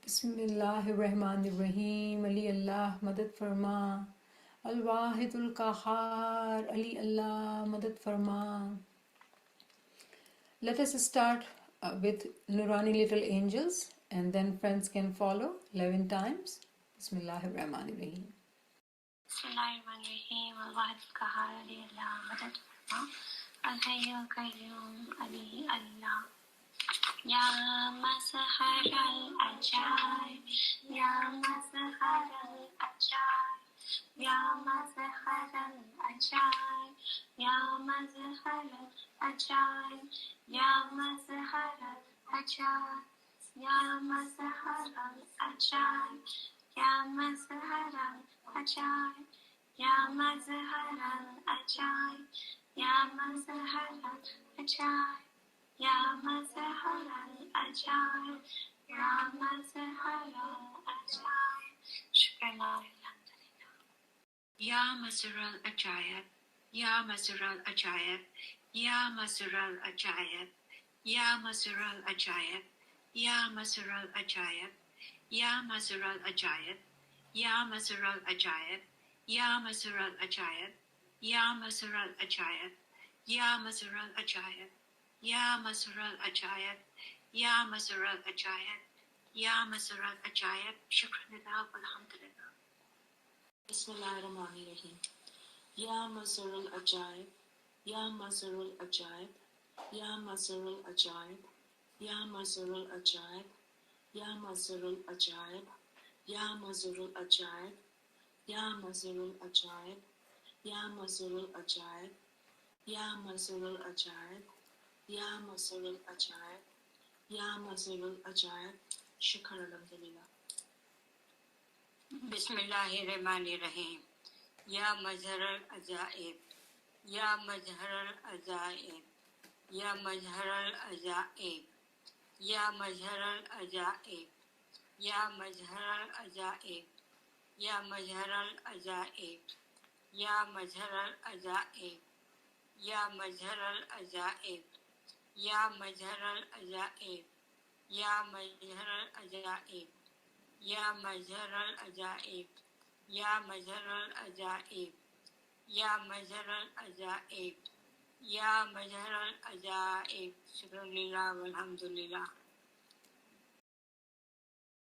بسم اللہ الرحمن الرحیم. علی اللہ مدد فرما. الواحد القہار. علی اللہ مدد فرما. Let us start with Nurani Little Angels and then friends can follow 11 times. Bismillah ar-Rahman ar-Rahim. Bismillahirrahmanirrahim. الواحد القهار علی اللہ مدد فرما. الحی القیوم علی اللہ. یا مظہر العجائب، یا مظہر العجائب، یا مظہر العجائب، یا مظہر العجائب، یا مظہر العجائب، یا مظہر العجائب، یا مظہر العجائب، یا مظہر العجائب، یا مظہر العجائب، یا مظہر العجائب، یا مظہر العجائب. شکر اللہ الحمدللہ. یا مظہر العجائب، یا مظہر العجائب، یا مظہر العجائب، یا مظہر العجائب، یا مظہر العجائب، یا مظہر العجائب، یا مظہر العجائب، یا مظہر العجائب، یا مظہر العجائب، یا مظہر العجائب، یا مظہر العجائب، یا مظہر العجائب، یا مظہر العجائب. شکر للہ والحمدللہ. بسم اللہ الرحمن الرحیم. یا مظہر العجائب، یا مظہر العجائب، یا مظہر العجائب، یا مظہر العجائب، یا مظہر العجائب، یا مظہر العجائب، یا مظہر العجائب، یا مظہر العجائب، یا مظہر العجائب، یا مظہر العجائب، یا مظہر العجائب. شکر الحمدللہ. بسم اللہ الرحمن الرحیم. یا مظہر العجائب، یا مظہر العجائب، یا مظہر العجائب، یا مظہر العجائب، یا مظہر العجائب، یا مظہر العجائب، یا مظہر العجائب، یا مظہر العجائب، یا مظہر العجائب، یا مظہر العجائب، یا مظہر العجائب، یا مظہر العجائب، یا مظہر العجائب، یا مظہر العجائب. شکر للہ والحمدللہ.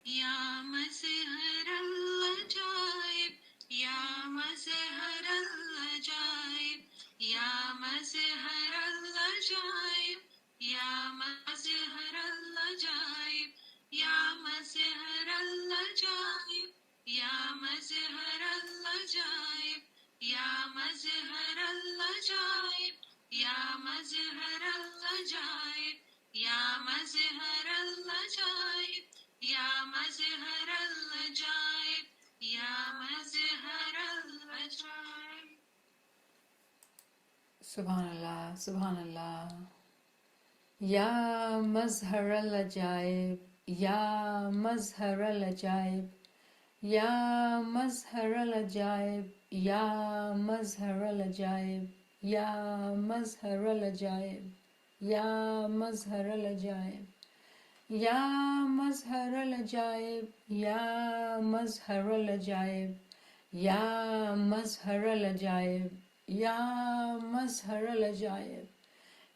یا مظہر العجائب، یا مظہر العجائب، یا مظہر العجائب، یا مظہر العجائب، یا مظہر العجائب، یا مظہر العجائب، یا مظہر العجائب، یا مظہر العجائب، یا مظہر العجائب، یا مظہر العجائب، یا مظہر العجائب. سبحان اللہ سبحان اللہ. یا مظہر العجائب، یا مظہر العجائب، یا مظہر العجائب، یا مظہر العجائب، یا مظہر العجائب، یا مظہر العجائب، یا مظہر العجائب، یا مظہر العجائب، یا مظہر العجائب، یا مظہر العجائب،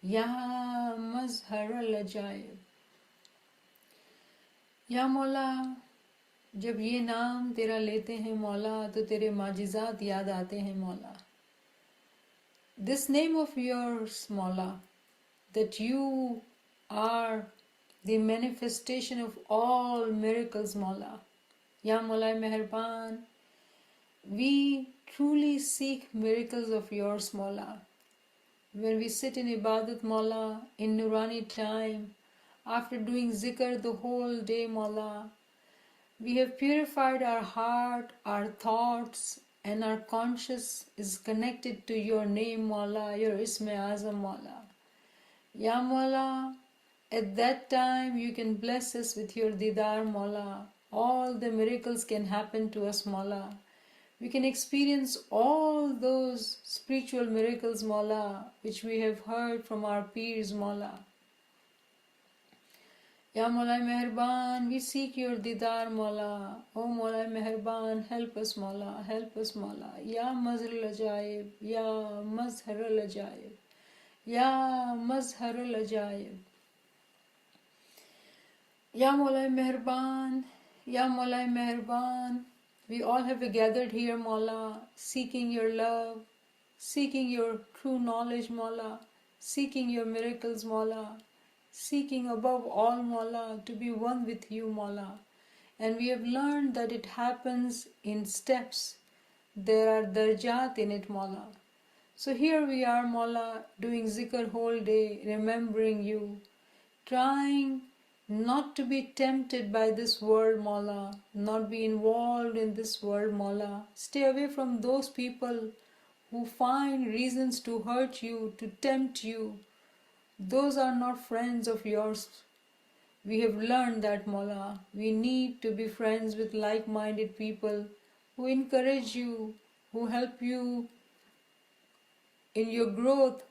یا مظہر العجائب. یا مولا، جب یہ نام تیرا لیتے ہیں مولا تو تیرے معجزات یاد آتے ہیں مولا. This name of yours مولا, that you are the manifestation of all miracles مولا. یا مولا مہربان, we truly seek miracles of yours مولا. When we sit in ibadat مولا, in Nurani time, after doing zikr the whole day مولا, we have purified our heart, our thoughts, and our conscious is connected to your name, Mawla, your Ism Azam, Mawla. Ya Mawla, at that time you can bless us with your Didar, Mawla. All the miracles can happen to us, Mawla. We can experience all those spiritual miracles, Mawla, which we have heard from our peers, Mawla. Ya Maulay Meherban, we seek your didar Maula. Oh Maulay Meherban, help us Maula, help us Maula. Ya Mazhar al-Ajaib, Ya Mazhar al-Ajaib, Ya Mazhar al-Ajaib. Ya Maulay Meherban, Ya Maulay Meherban, we all have gathered here, Maula, seeking your love, seeking your true knowledge, Maula, seeking your miracles, Maula, seeking above all, Maula, to be one with you, Maula. And we have learned that it happens in steps. There are darjat in it, Maula. So here we are, Maula, doing zikr whole day, remembering you, trying not to be tempted by this world, Maula, not be involved in this world, Maula. Stay away from those people who find reasons to hurt you, to tempt you. Those are not friends of yours. We have learned that, Maula. We need to be friends with like-minded people who encourage you, who help you in your growth,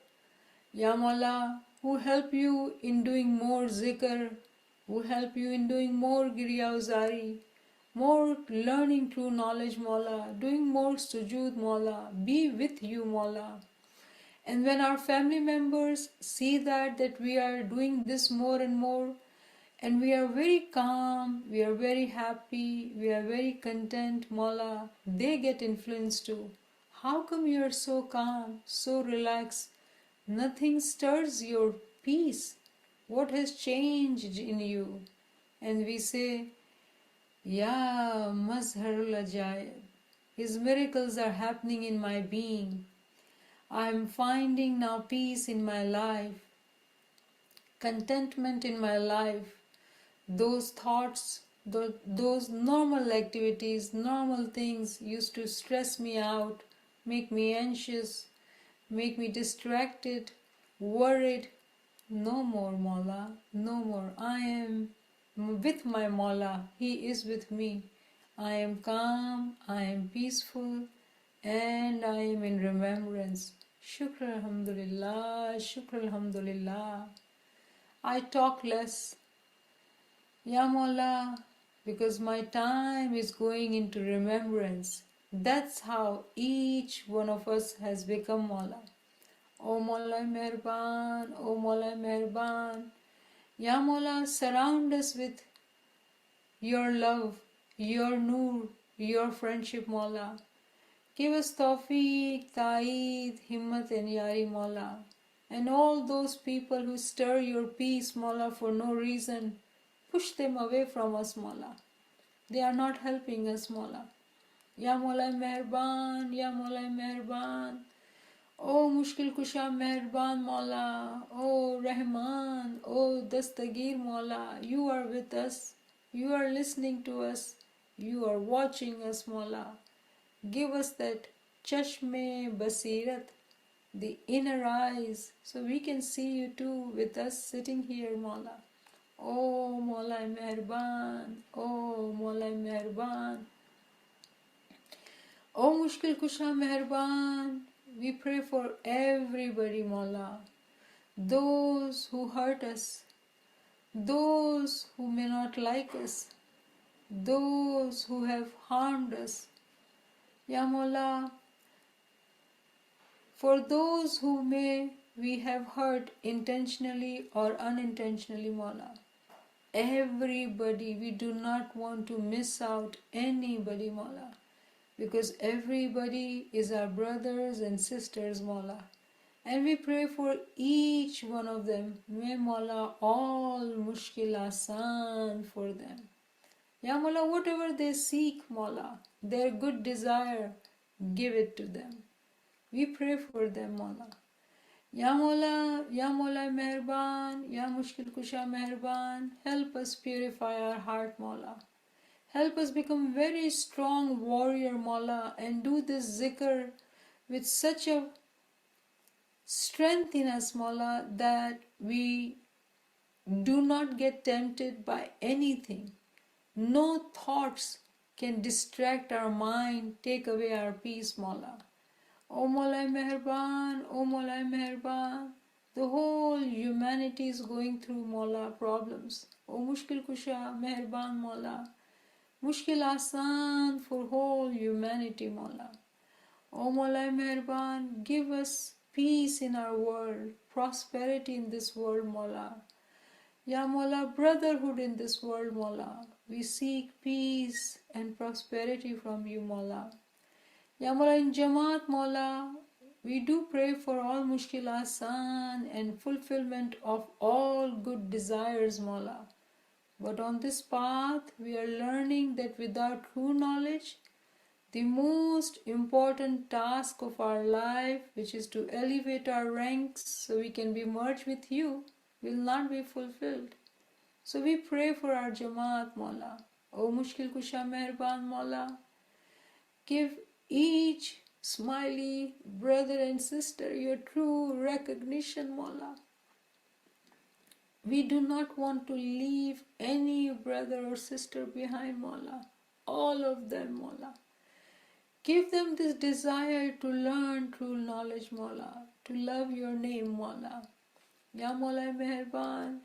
Ya Maula, who help you in doing more zikr, who help you in doing more Girya-Uzari, more learning true knowledge, Maula, doing more sujood, Maula, be with you, Maula. And when our family members see that we are doing this more and more, and we are very calm, we are very happy, we are very content, Maula, they get influenced too. How come you are so calm, so relaxed? Nothing stirs your peace. What has changed in you? And we say, Ya Mazharul Ajaib. His miracles are happening in my being. I am finding now peace in my life, contentment in my life. Those thoughts, those normal activities, normal things used to stress me out, make me anxious, make me distracted, worried. No more, Maula, no more. I am with my Maula. He is with me. I am calm, I am peaceful, and I am in remembrance. Shukr alhamdulillah, shukr alhamdulillah. I talk less, Ya Maula, because my time is going into remembrance. That's how each one of us has become Maula. O Maula Meherban, O Maula Meherban. Ya Maula, surround us with your love, your noor, your friendship, Maula. Give us tawfiq, ta'eed, himmat and yari, Maula. And all those people who stir your peace, Maula, for no reason, push them away from us, Maula. They are not helping us, Maula. Ya Maula Meherban, Ya Maula Meherban. O Mushkil Kusha Meherban Maula, O Rahman, O Dastagir Maula, you are with us, you are listening to us, you are watching us, Maula. Give us that Chashme Basirat, the inner eyes, so we can see you too with us sitting here, Maula. O Maula Meherban, O Maula Meherban. O Mushkil Kusha Meherban, we pray for everybody, Maula. Those who hurt us, those who may not like us, those who have harmed us. Ya Maula, for those who may we have hurt intentionally or unintentionally, Maula. Everybody, we do not want to miss out anybody, Maula. Because everybody is our brothers and sisters, Maula. And we pray for each one of them. May Maula all mushkil asan for them. Ya Maula, whatever they seek, Maula, their good desire, give it to them. We pray for them, Maula. Ya Maula Meherban, Ya Mushkil Kusha Meherban, help us purify our heart, Maula. Help us become very strong warrior, Maula, and do this zikr with such a strength in us, Maula, that we do not get tempted by anything. No thoughts can distract our mind, take away our peace, Maula. O Maula Meherban, O Maula Meherban, The whole humanity is going through Mola problems. O Mushkil Kusha, Meherban Mola. Mushkil Asan for whole humanity, Mola. O Mola Meherban, give us peace in our world, prosperity in this world, Mola. Ya Mola, brotherhood in this world, Mola. We seek peace and prosperity from you, Mola. Ya Mola, in Jamaat, Mola, we do pray for all mushkil asan and fulfillment of all good desires, Mola. But on this path, we are learning that without true knowledge, the most important task of our life, which is to elevate our ranks so we can be merged with you, will not be fulfilled. So we pray for our Jamaat, Mola. O Mushkil Kusha Meherban, Mola, give each smiley brother and sister your true recognition, Mola. We do not want to leave any brother or sister behind, Mola. All of them, Mola. Give them this desire to learn true knowledge, Mola, to love your name, Mola. Ya Mola Meherban,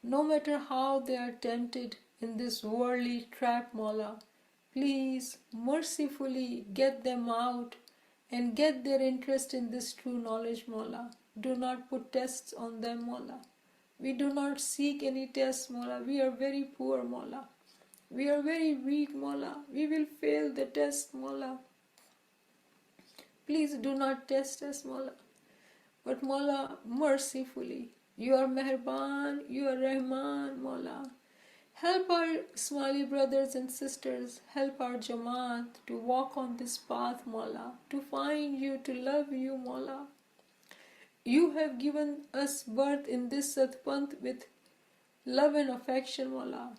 no matter how they are tempted in this worldly trap, Mola, please mercifully get them out and get their interest in this true knowledge, Mola. Do not put tests on them, Mola. We do not seek any tests, Mola. We are very poor, Mola. We are very weak, Mola. We will fail the test, Mola. Please do not test us, Mola. But Mola, mercifully, you are Meherban, you are Rahman, Mola. Help our Somali brothers and sisters, help our Jamaat to walk on this path, Mola, to find you, to love you, Mola. You have given us birth in this Satpanth with love and affection, Mola.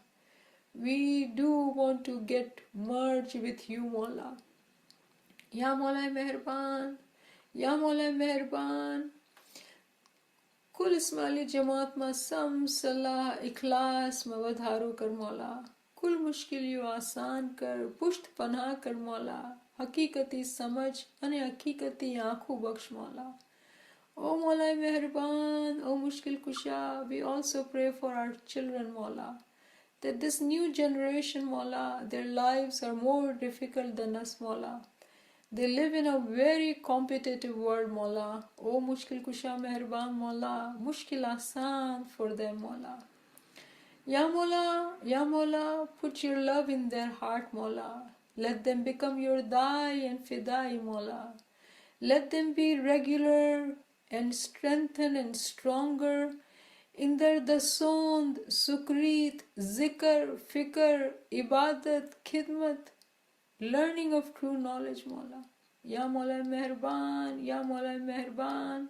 We do want to get merged with you, Mola. Ya Mola Meherban, Ya Mola Meherban. कुल इस्माइली जमात में सम सलाह इखलास में वधारो कर मौला कुल मुश्किल you आसान कर पुष्ट पनाह कर मौला हकीकती समझ अने हकीकती आँखों बख्श मौला O Mola Meherban, O Mushkil Kusha, we also pray for our children, Mola, that this new generation, Mola, their lives are more difficult than us, Mola. They live in a very competitive world, Mola. O Mushkil Kusha Meherban, Mola, Mushkil Asan for them, Mola. Ya Mola, put your love in their heart, Mola. Let them become your Dai and Fidai, Mola. Let them be regular and strengthened and stronger in their dasond, sukrit, zikr, fikr, ibadat, khidmat, learning of true knowledge, Mola. Ya Mola Meherban, Ya Mola Meherban,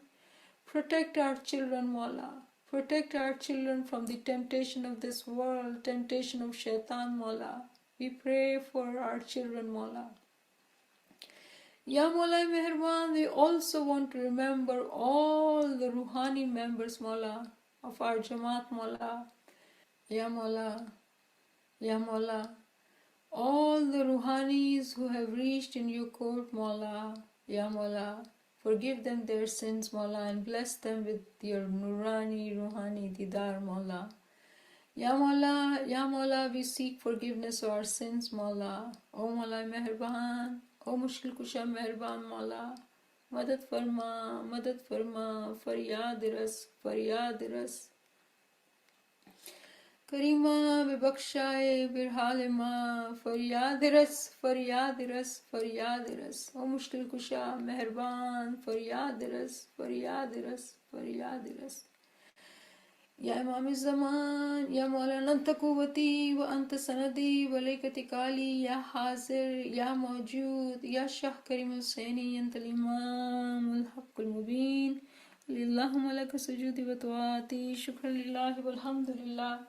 protect our children, Mola. Protect our children from the temptation of this world, temptation of shaitan, Mola. We pray for our children, Mola. Ya Mola Meherban, we also want to remember all the Ruhani members, Mola, of our Jamaat, Mola. Ya Mola, Ya Mola, all the Ruhanis who have reached in your court, Mola, Ya Mola, forgive them their sins, Mola, and bless them with your Nurani, Ruhani, Didar, Mola. Ya Mola, we seek forgiveness of our sins, Mola. O Mola Meherban, O Mushkil Kusha Meherban, Mola. Madad farma, faryad ras. Karima be bakshaye birhalema, faryad ras. O Mushkil Kusha Meherban, faryad ras. Ya Imam Zaman, Ya Maulana Anta Quwwati wa Anta Sanadi wa Laikati Kali, Ya Hazir, Ya Mawjood, Ya Shah Karim Hussaini, Anta Imam Al-Haqq Al-Mubin, Lillahumma laka sujudi wa tuati, Shukran lillahi walhamdulillah,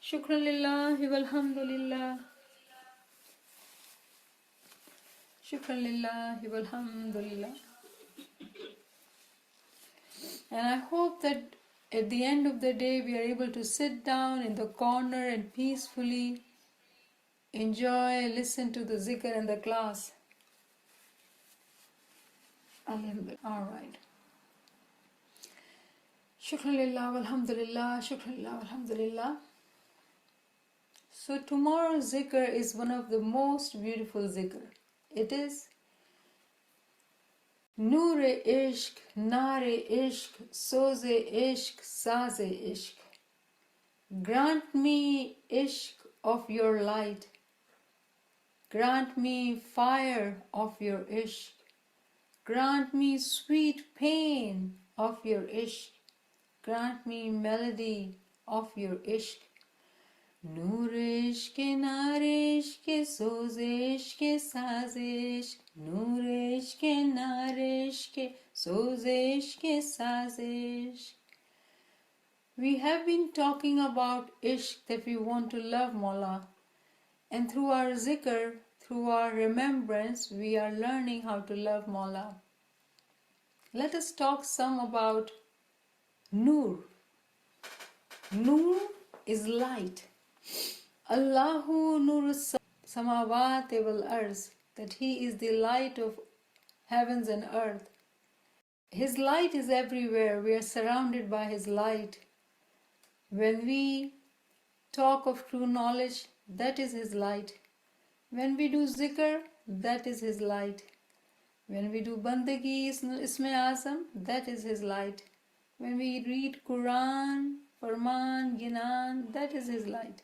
Shukran lillahi walhamdulillah, Shukran lillahi walhamdulillah. And I hope that at the end of the day, we are able to sit down in the corner and peacefully enjoy, listen to the zikr and the class. Alhamdulillah. All right. Shukran lillah walhamdulillah, shukran lillah walhamdulillah. So tomorrow's zikr is one of the most beautiful zikr. It is Noor-e ishq, nar-e ishq, soz-e ishq, saz-e ishq. Grant me ishq of your light. Grant me fire of your ishq. Grant me sweet pain of your ishq. Grant me melody of your ishq. Noor ishq, nar ishq, soz ishq, saz ishq. Noor ishq, nar ishq, soz ishq, saz ishq. We have been talking about ishq, that we want to love Mawla. And through our zikr, through our remembrance, we are learning how to love Mawla. Let us talk some about Noor. Noor is light. Allahu Nur Samawati wal Arz, that He is the light of heavens and earth. His light is everywhere. We are surrounded by His light. When we talk of true knowledge, that is His light. When we do zikr, that is His light. When we do bandagi, Isme Azam, that is His light. When we read Quran, Farman, Ginan, that is His light.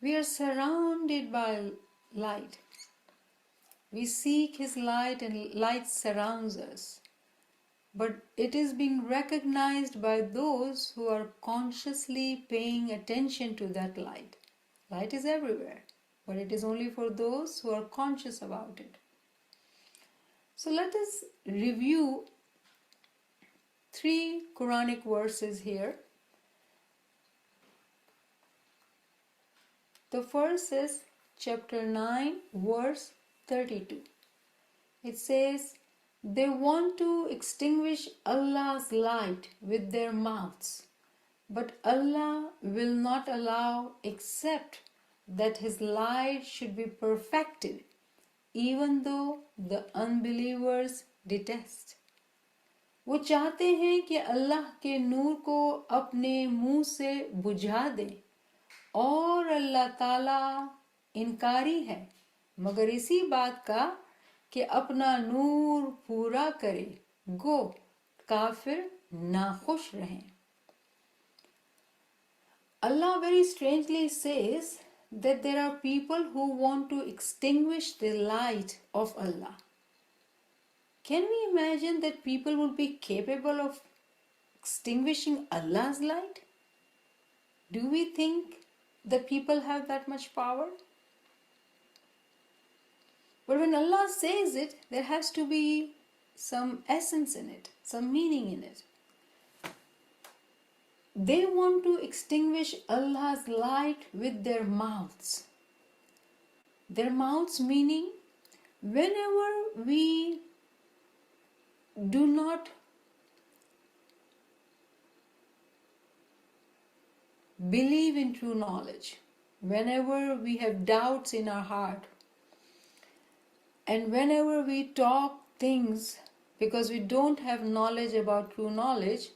We are surrounded by light. We seek His light and light surrounds us. But it is being recognized by those who are consciously paying attention to that light. Light is everywhere, but it is only for those who are conscious about it. So let us review 3 Quranic verses here. The first is chapter 9, verse 32. It says, they want to extinguish Allah's light with their mouths, but Allah will not allow except that His light should be perfected, even though the unbelievers detest. وہ چاہتے ہیں کہ اللہ کے نور کو اپنے منہ سے بجھا دیں، اور اللہ تعالیٰ انکاری ہے مگر اسی بات کا کہ اپنا نور پورا کرے، گو کافر ناخوش رہیں. Allah very strangely says that there are people who want to extinguish the light of Allah. Can we imagine that people would be capable of extinguishing Allah's light? Do we think that people have that much power? But when Allah says it, there has to be some essence in it, some meaning in it. They want to extinguish Allah's light with their mouths. Their mouths meaning, whenever we do not believe in true knowledge, whenever we have doubts in our heart, and whenever we talk things because we don't have knowledge about true knowledge,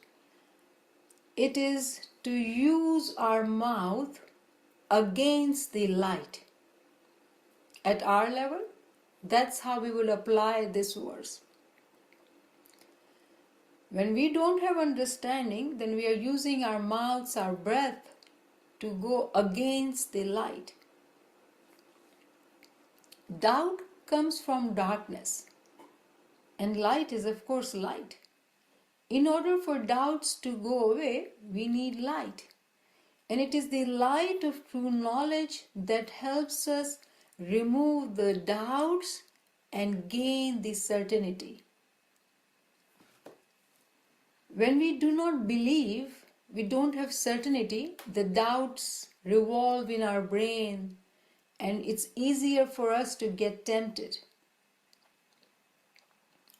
it is to use our mouth against the light. At our level, that's how we will apply this verse. When we don't have understanding, then we are using our mouths, our breath, to go against the light. Doubt comes from darkness, and light is of course light. In order for doubts to go away, we need light. And it is the light of true knowledge that helps us remove the doubts and gain the certainty. When we do not believe, we don't have certainty, the doubts revolve in our brain and it's easier for us to get tempted.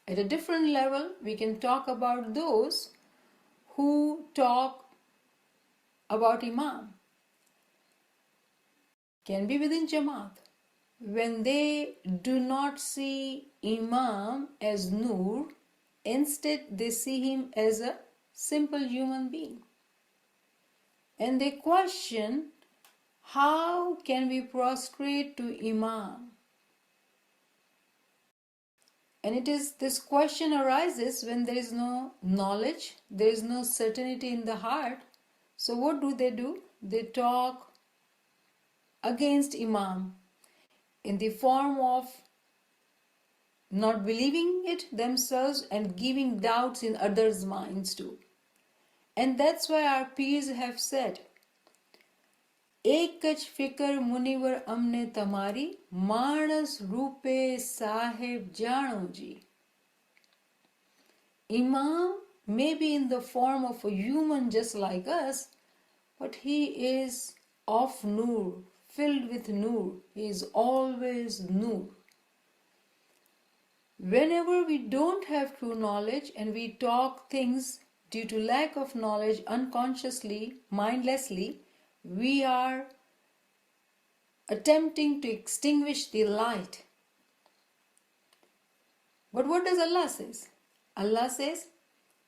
At a different level, we can talk about those who talk about Imam. Can be within Jamaat. When they do not see Imam as Noor, instead they see him as a simple human being. And they question, how can we prostrate to Imam? And it is this question arises when there is no knowledge, there is no certainty in the heart. So what do? They talk against Imam in the form of not believing it themselves and giving doubts in others' minds too. And that's why our peers have said, एक कच फिकर मुनिवर अमने तमारी मानस रूपे साहेब जानो ji. Imam may be in the form of a human just like us, but he is of Noor, filled with Noor. He is always Noor. Whenever we don't have true knowledge and we talk things due to lack of knowledge unconsciously, mindlessly, we are attempting to extinguish the light. But what does Allah say? Allah says,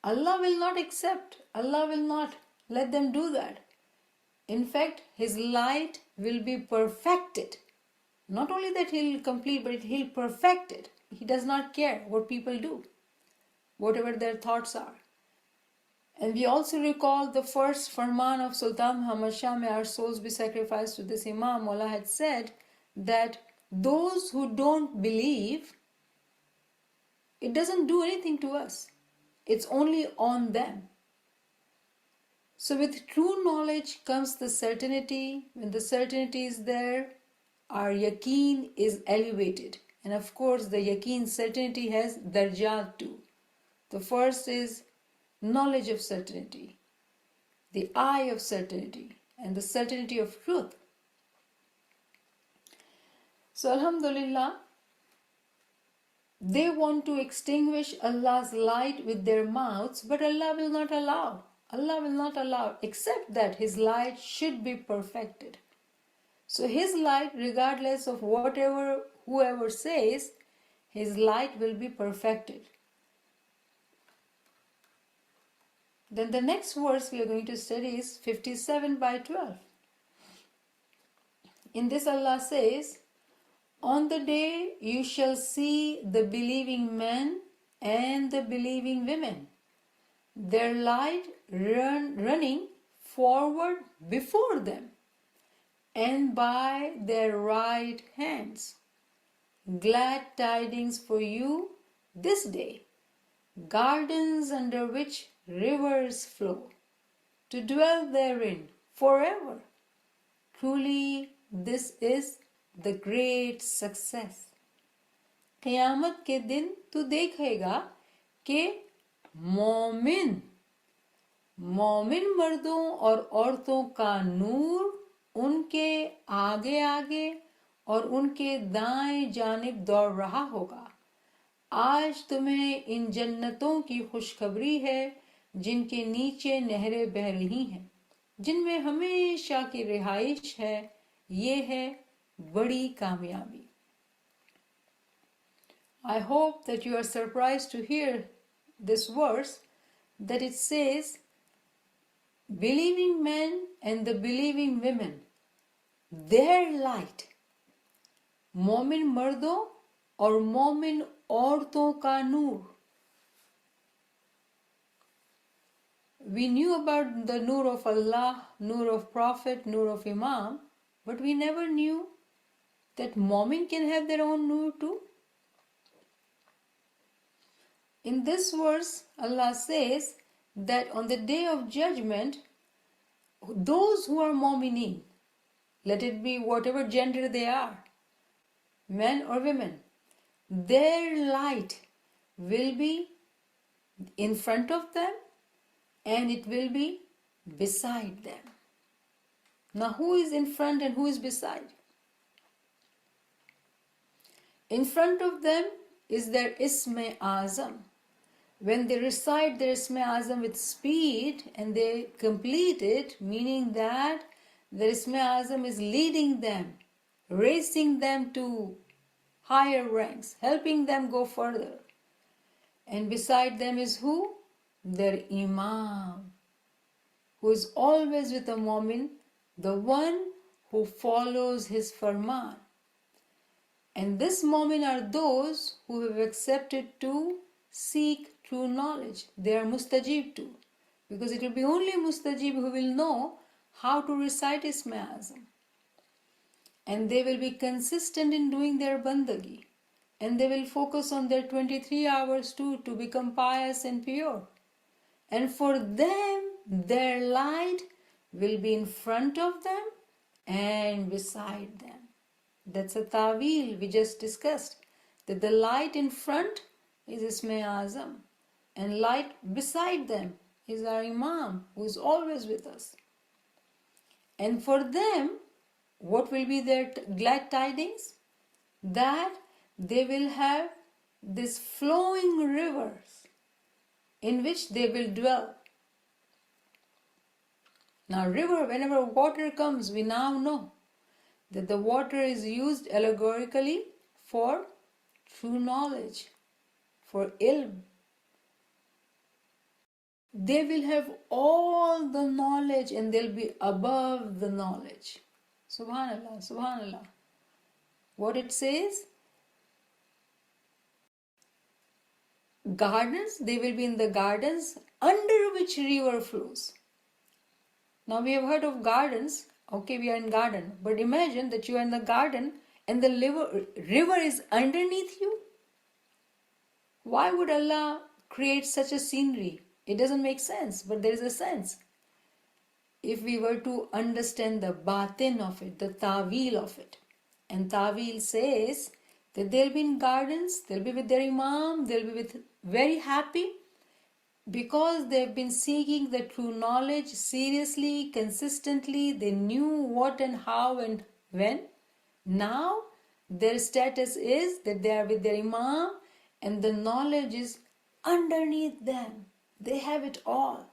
Allah will not accept, Allah will not let them do that. In fact, His light will be perfected. Not only that He'll complete, but He'll perfect it. He does not care what people do, whatever their thoughts are. And we also recall the first farman of Sultan Muhammad Shah, may our souls be sacrificed to this Imam. Allah had said that those who don't believe, it doesn't do anything to us. It's only on them. So with true knowledge comes the certainty. When the certainty is there, our yaqeen is elevated. And of course, the yaqeen certainty has darjat too. The first is knowledge of certainty, the eye of certainty, and the certainty of truth. So Alhamdulillah, they want to extinguish Allah's light with their mouths, but Allah will not allow. Allah will not allow, except that His light should be perfected. So His light, regardless of whoever says, His light will be perfected. Then the next verse we are going to study is 57/12. In this Allah says, on the day you shall see the believing men and the believing women, their light running forward before them and by their right hands. Glad tidings for you this day, gardens under which rivers flow, to dwell therein forever. Truly, this is the great success. क़यामत के दिन तू देखेगा कि मोमिन मर्दों और औरतों का नूर उनके आगे आगे और उनके दाएं जानिब दौड़ रहा होगा. आज तुम्हें इन जन्नतों की खुशखबरी है जिनके नीचे नहरें बह रही हैं, जिनमें हमेशा की रिहाइश है. ये है बड़ी कामयाबी. I hope that you are surprised to hear this verse, that it says, believing men and the believing women, their light, मोमिन मर्दों और मोमिन औरतों का नूर. We knew about the Noor of Allah, Noor of Prophet, Noor of Imam, but we never knew that Momin can have their own Noor too. In this verse, Allah says that on the day of judgment, those who are Momineen, let it be whatever gender they are, men or women, their light will be in front of them and it will be beside them. Now, who is in front and who is beside? In front of them is their Ism-e Azam. When they recite their Ism-e Azam with speed and they complete it, meaning that their Ism-e Azam is leading them, raising them to higher ranks, helping them go further. And beside them is who? their Imam, who is always with the Mu'min, the one who follows his farman. And this Mu'min are those who have accepted to seek true knowledge. They are mustajib too, because it will be only mustajib who will know how to recite Isme Azam. And they will be consistent in doing their bandagi. And they will focus on their 23 hours too to become pious and pure. And for them, their light will be in front of them and beside them. That's a ta'wil we just discussed. That the light in front is Isme Azam. And light beside them is our Imam, who is always with us. And for them, what will be their glad tidings? That they will have these flowing rivers in which they will dwell. Now, river, whenever water comes, we now know that the water is used allegorically for true knowledge, for ilm. They will have all the knowledge and they'll be above the knowledge. Subhanallah, Subhanallah. What it says? Gardens, they will be in the gardens under which river flows. Now we have heard of gardens. Okay, we are in garden. But imagine that you are in the garden and the river is underneath you. Why would Allah create such a scenery? It doesn't make sense, but there is a sense. If we were to understand the batin of it, the ta'wil of it. And ta'wil says that they'll be in gardens, they'll be with their Imam, they'll be very happy because they've been seeking the true knowledge seriously, consistently. They knew what and how and when. Now their status is that they are with their Imam and the knowledge is underneath them. They have it all.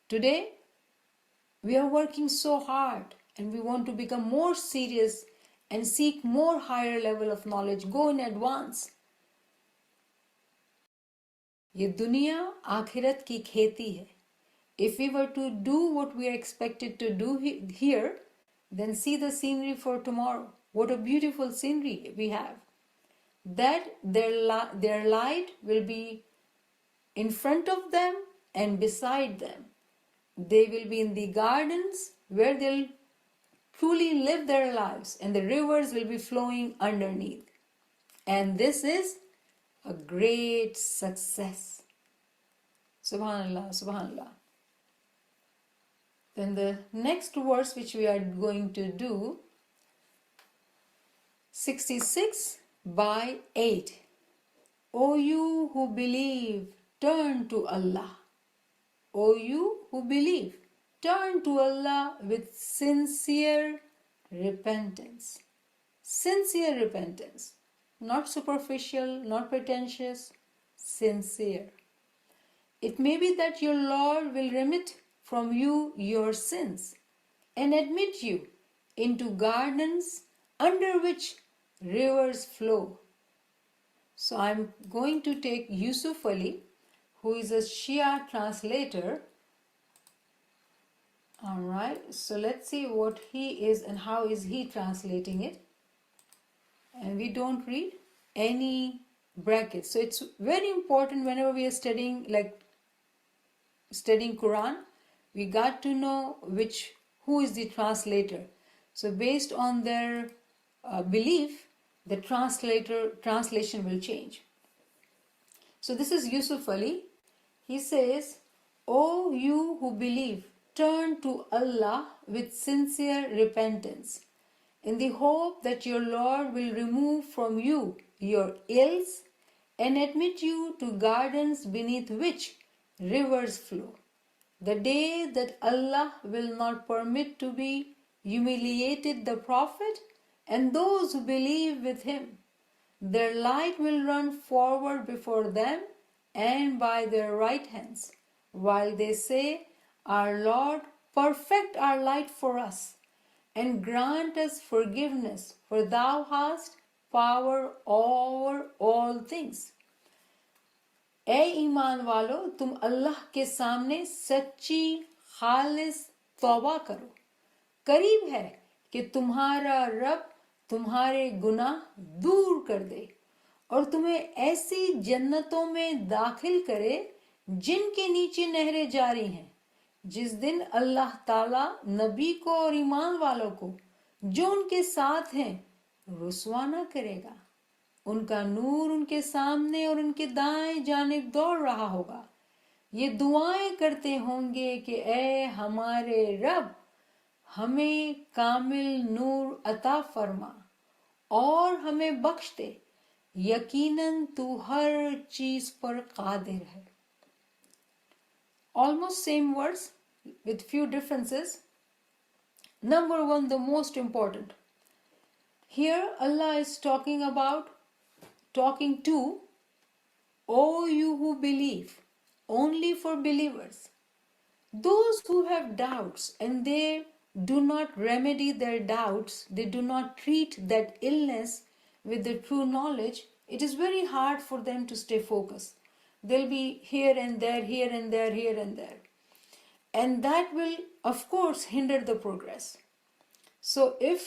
Today, we are working so hard and we want to become more serious and seek more higher level of knowledge, go in advance. ये दुनिया आखिरत की खेती है. If we were to do what we are expected to do here, then see the scenery for tomorrow. What a beautiful scenery we have. That their light will be in front of them and beside them. They will be in the gardens where they'll truly live their lives and the rivers will be flowing underneath. And this is a great success. Subhanallah, Subhanallah. Then the next verse which we are going to do, 66/8. O you who believe, turn to Allah. O you who believe, turn to Allah with sincere repentance. Sincere repentance. Not superficial, not pretentious, sincere. It may be that your Lord will remit from you your sins and admit you into gardens under which rivers flow. So I'm going to take Yusuf Ali, who is a Shia translator. Alright, so let's see what he is and how is he translating it. And we don't read any brackets. So it's very important whenever we are studying Quran, we got to know who is the translator. So based on their belief, the translation will change. So this is Yusuf Ali. He says, O you who believe, turn to Allah with sincere repentance, in the hope that your Lord will remove from you your ills and admit you to gardens beneath which rivers flow. The day that Allah will not permit to be humiliated the Prophet and those who believe with him. Their light will run forward before them and by their right hands, while they say, Our Lord, perfect our light for us and grant us forgiveness, for thou hast power over all things. اے ایمان والو تم اللہ کے سامنے سچی خالص توبہ کرو، قریب ہے کہ تمہارا رب تمہارے گناہ دور کر دے اور تمہیں ایسی جنتوں میں داخل کرے جن کے نیچے نہریں جاری ہیں، جس دن اللہ تعالی نبی کو اور ایمان والوں کو جو ان کے ساتھ ہیں رسوا نہ کرے گا۔ ان کا نور ان کے سامنے اور ان کے دائیں جانب دوڑ رہا ہوگا، یہ دعائیں کرتے ہوں گے کہ اے ہمارے رب ہمیں کامل نور عطا فرما اور ہمیں بخش دے، یقیناً تو ہر چیز پر قادر ہے۔ Almost same words with few differences. Number one, the most important. Here Allah is talking to, O you who believe, only for believers. Those who have doubts and they do not remedy their doubts, they do not treat that illness with the true knowledge, it is very hard for them to stay focused. They'll be here and there, here and there, here and there. And that will, of course, hinder the progress. So if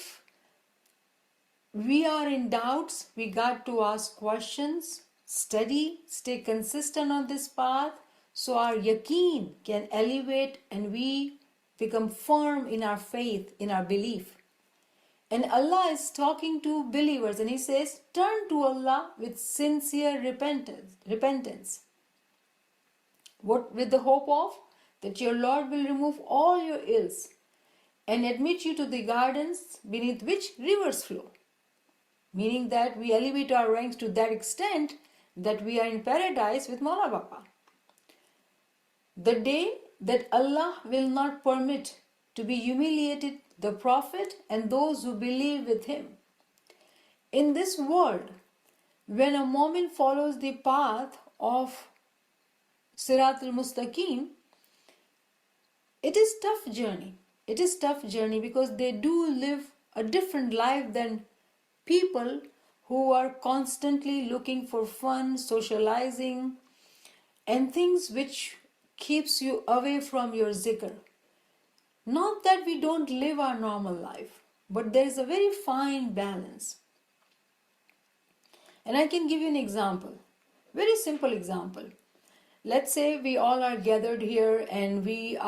we are in doubts, we got to ask questions, study, stay consistent on this path, so our yaqeen can elevate and we become firm in our faith, in our belief. And Allah is talking to believers and He says, turn to Allah with sincere repentance. What, with the hope of that your Lord will remove all your ills and admit you to the gardens beneath which rivers flow. Meaning that we elevate our ranks to that extent that we are in paradise with Maula Bapa. The day that Allah will not permit to be humiliated the Prophet and those who believe with him. In this world, when a Mu'min follows the path of Sirat al-Mustaqim, it is tough journey. It is tough journey because they do live a different life than people who are constantly looking for fun, socializing, and things which keeps you away from your zikr. Not that we don't live our normal life, but there is a very fine balance. And I can give you an example, very simple example. Let's say we all are gathered here and we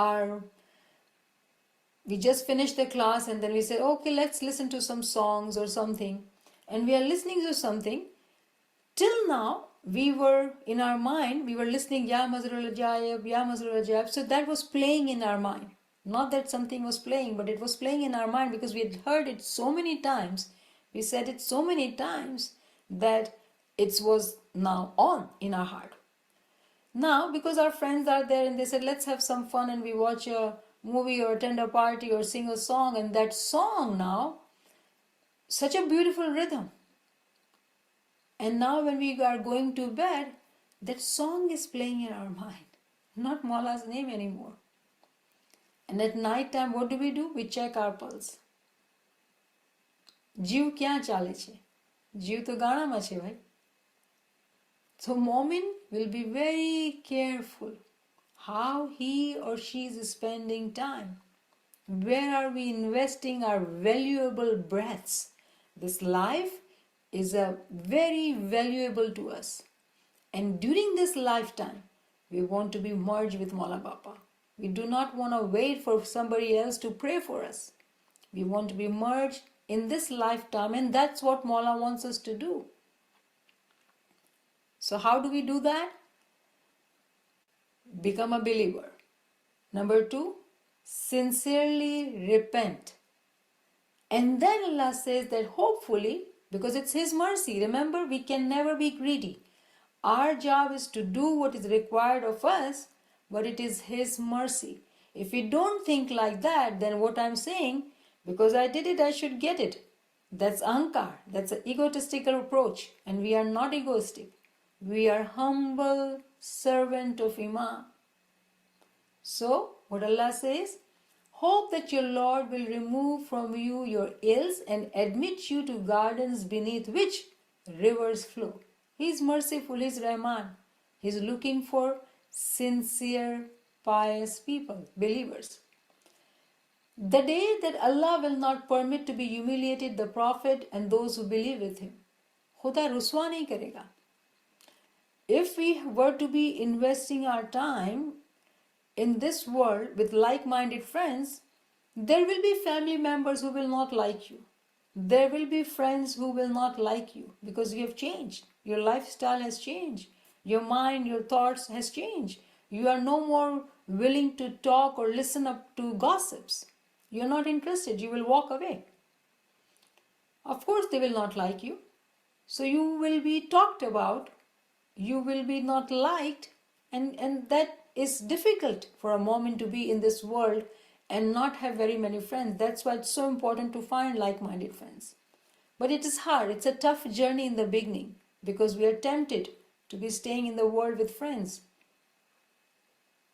just finished the class and then we say, okay, let's listen to some songs or something. And we are listening to something. Till now, we were in our mind, we were listening, Ya Mazrul Ajaib, Ya Mazrul Ajaib. So that was playing in our mind. Not that something was playing, but it was playing in our mind because we had heard it so many times. We said it so many times that it was now on in our heart. Now, because our friends are there and they said, let's have some fun and we watch a movie or attend a party or sing a song, and that song now, such a beautiful rhythm. And now when we are going to bed, that song is playing in our mind, not Maula's name anymore. And at night time, what do? We check our pulse. Jeev kya chale che? Jeev to gana ma che bhai. So Mu'min will be very careful how he or she is spending time. Where are we investing our valuable breaths? This life is a very valuable to us. And during this lifetime, we want to be merged with Maula Bapa. We do not want to wait for somebody else to pray for us. We want to be merged in this lifetime, and that's what Maula wants us to do. So how do we do that? Become a believer. Number 2, sincerely repent. And then Allah says that hopefully, because it's His mercy, remember, we can never be greedy. Our job is to do what is required of us, but it is His mercy. If we don't think like that, then what I'm saying, because I did it, I should get it. That's ahankar. That's an egotistical approach. And we are not egoistic. We are humble servant of Imam. So, what Allah says, hope that your Lord will remove from you your ills and admit you to gardens beneath which rivers flow. He is merciful, He is Rahman. He's looking for sincere, pious people, believers. The day that Allah will not permit to be humiliated the Prophet and those who believe with him. Khuda ruswa nahi karega. If we were to be investing our time in this world with like-minded friends, there will be family members who will not like you. There will be friends who will not like you because you have changed. Your lifestyle has changed. Your mind, your thoughts has changed. You are no more willing to talk or listen up to gossips. You're not interested. You will walk away. Of course, they will not like you. So you will be talked about. You will be not liked. And that is difficult for a moment to be in this world and not have very many friends. That's why it's so important to find like-minded friends. But it is hard. It's a tough journey in the beginning because we are tempted to be staying in the world with friends.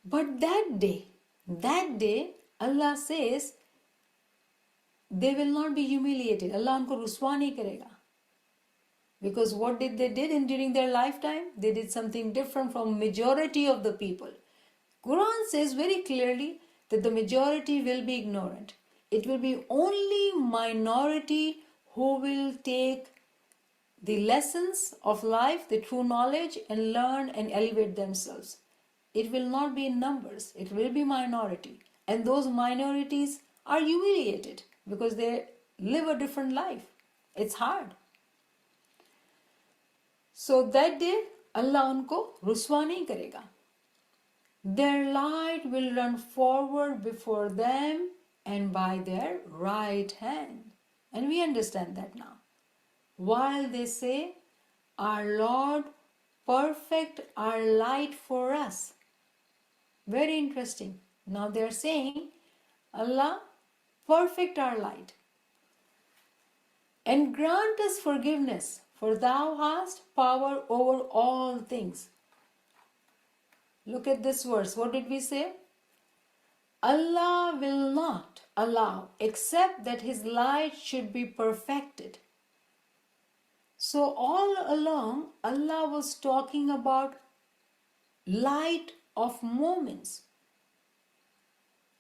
But that day, Allah says, they will not be humiliated. Allah unko ruswa nahi karega. Because what did they did during their lifetime? They did something different from majority of the people. Quran says very clearly that the majority will be ignorant. It will be only minority who will take the lessons of life, the true knowledge, and learn and elevate themselves. It will not be in numbers. It will be minority. And those minorities are humiliated because they live a different life. It's hard. So that day, Allah unko ruswa nahi karega. Their light will run forward before them and by their right hand. And we understand that now. While they say, our Lord, perfect our light for us. Very interesting. Now they are saying, Allah, perfect our light. And grant us forgiveness, for thou hast power over all things. Look at this verse. What did we say? Allah will not allow except that his light should be perfected. So all along, Allah was talking about light of moments.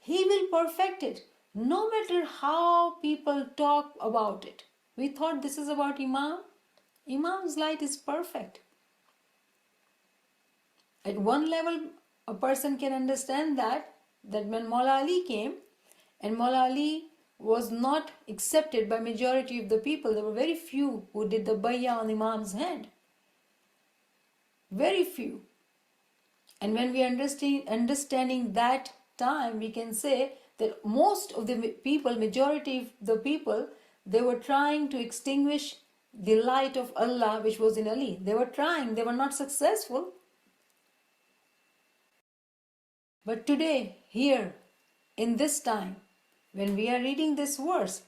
He will perfect it, no matter how people talk about it. We thought this is about Imam. Imam's light is perfect. At one level, a person can understand that when Maula Ali came, and Maula Ali was not accepted by majority of the people. There were very few who did the bay'ah on Imam's hand. Very few. And when we understanding that time, we can say that most of the people, majority of the people, they were trying to extinguish the light of Allah which was in Ali. They were trying, they were not successful. But today, here, in this time, when we are reading this verse,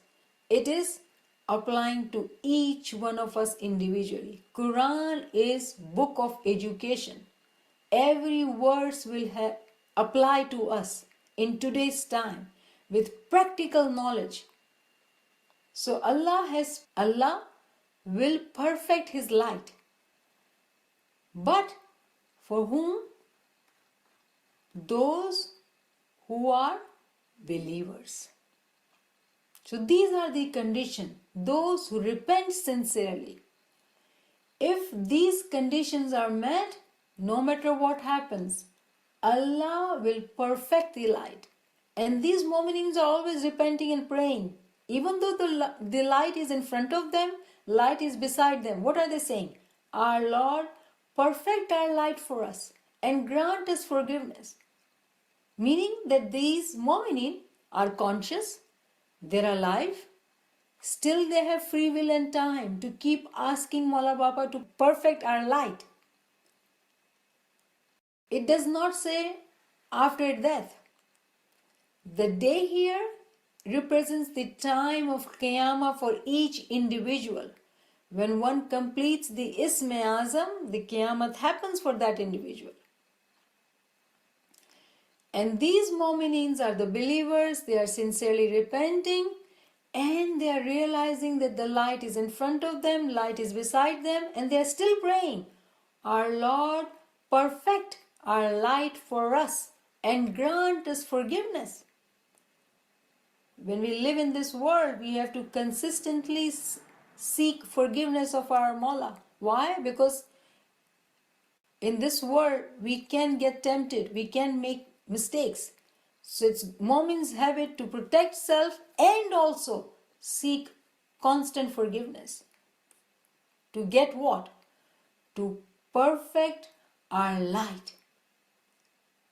it is applying to each one of us individually. Quran is book of education. Every verse will apply to us in today's time with practical knowledge. So Allah will perfect his light. But for whom? Those who are believers. So these are the conditions. Those who repent sincerely. If these conditions are met, no matter what happens, Allah will perfect the light. And these mu'minins are always repenting and praying. Even though the light is in front of them, light is beside them. What are they saying? Our Lord, perfect our light for us and grant us forgiveness. Meaning that these mu'minin are conscious, they're alive, still they have free will and time to keep asking Maula Baba to perfect our light. It does not say after death. The day here represents the time of Qiyamah for each individual. When one completes the Ism-e Azam, the Qiyamah happens for that individual. And these mu'minins are the believers, they are sincerely repenting and they are realizing that the light is in front of them, light is beside them, and they are still praying, our Lord, perfect our light for us and grant us forgiveness. When we live in this world, we have to consistently seek forgiveness of our Mawla. Why? Because in this world, we can get tempted, we can make mistakes. So it's Mu'min's habit to protect self and also seek constant forgiveness. To get what? To perfect our light,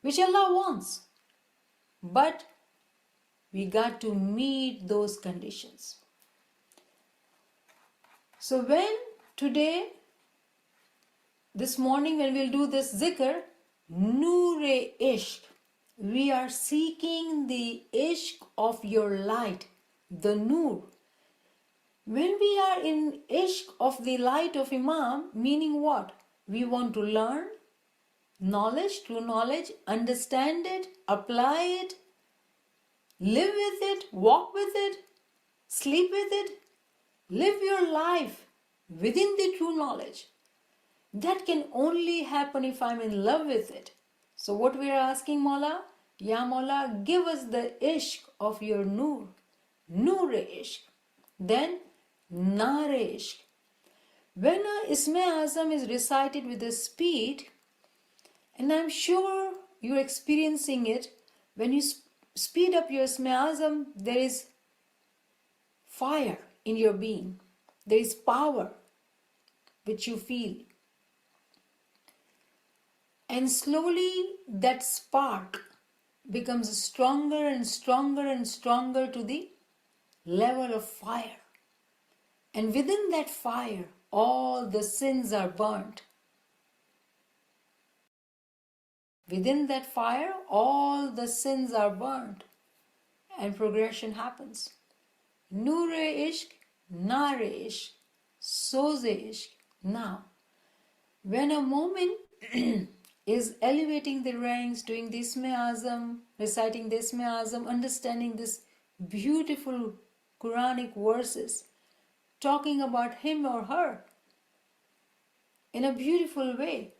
which Allah wants. But we got to meet those conditions. So this morning when we'll do this zikr, Noor-e-Ishq, we are seeking the ishq of your light, the Noor. When we are in ishq of the light of Imam, meaning what? We want to learn knowledge, true knowledge, understand it, apply it, live with it, walk with it, sleep with it, live your life within the true knowledge. That can only happen if I'm in love with it. So what we are asking Mawla, Ya Mawla, give us the ishq of your Noor, Noor-e-Ishq. Then Nar-e-Ishq. When a Isme Azam is recited with a speed, and I'm sure you're experiencing it, when you speed up your Isme Azam, there is fire in your being. There is power which you feel. And slowly that spark becomes stronger and stronger and stronger to the level of fire. And within that fire, all the sins are burnt. Within that fire, all the sins are burnt. And progression happens. Noor-e-Ishq, Nar-e-Ishq, Soz-e-Ishq. Now, when a Mu'min is elevating the ranks, doing the Isme Azam, reciting the Isme Azam, understanding this beautiful Quranic verses, talking about him or her in a beautiful way.